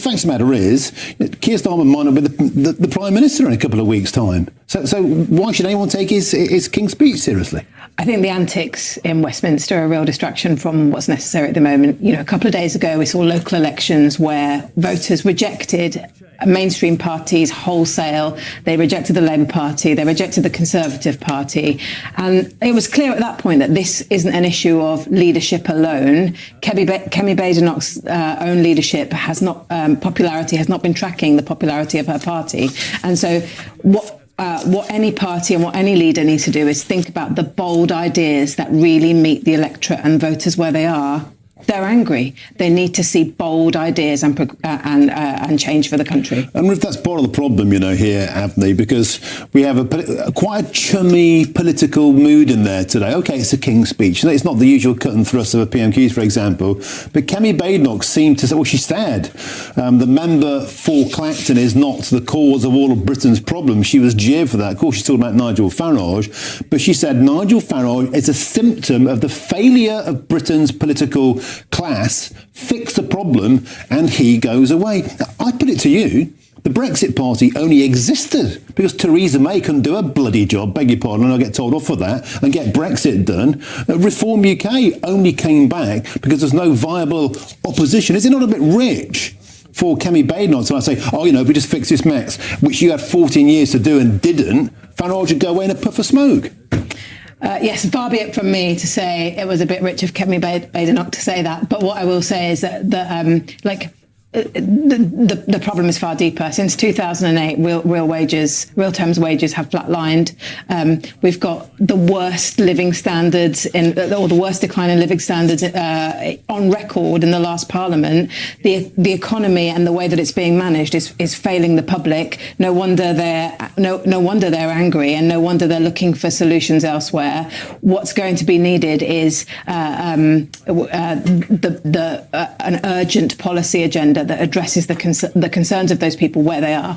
Fact of the matter is, Keir Starmer might not be the Prime Minister in a couple of weeks' time. So why should anyone take his King's Speech seriously? I think the antics in Westminster are a real distraction from what's necessary at the moment. You know, a couple of days ago, we saw local elections where voters rejected mainstream parties wholesale. They rejected the Labour Party. They rejected the Conservative Party. And it was clear at that point that this isn't an issue of leadership alone. Kemi Badenoch's own leadership has not, popularity has not been tracking the popularity of her party. And so what any party and what any leader needs to do is think about the bold ideas that really meet the electorate and voters where they are. They're angry. They need to see bold ideas and change for the country. And that's part of the problem, here, Avnee, because we have quite a chummy political mood in there today. OK, it's a King's Speech. It's not the usual cut and thrust of a PMQs, for example. But Kemi Badenoch seemed to say, well, she said, the member for Clacton is not the cause of all of Britain's problems. She was jeered for that. Of course, she's talking about Nigel Farage. But she said Nigel Farage is a symptom of the failure of Britain's political class. Fix the problem and he goes away. Now, I put it to you, the Brexit Party only existed because Theresa May couldn't do a bloody job, beg your pardon, and I get told off for that, and get Brexit done. Reform UK only came back because there's no viable opposition. Is it not a bit rich for Kemi Badenoch to say, if we just fix this mess, which you had 14 years to do and didn't, Farage would go away in a puff of smoke? Yes, far be it from me to say it was a bit rich of Kemi Badenoch to say that. But what I will say is that the problem is far deeper. Since 2008, real terms wages have flatlined. We've got the worst living standards or the worst decline in living standards on record in the last Parliament. The economy and the way that it's being managed is failing the public. No wonder they're angry, and no wonder they're looking for solutions elsewhere. What's going to be needed is an urgent policy agenda that addresses the concerns of those people where they are.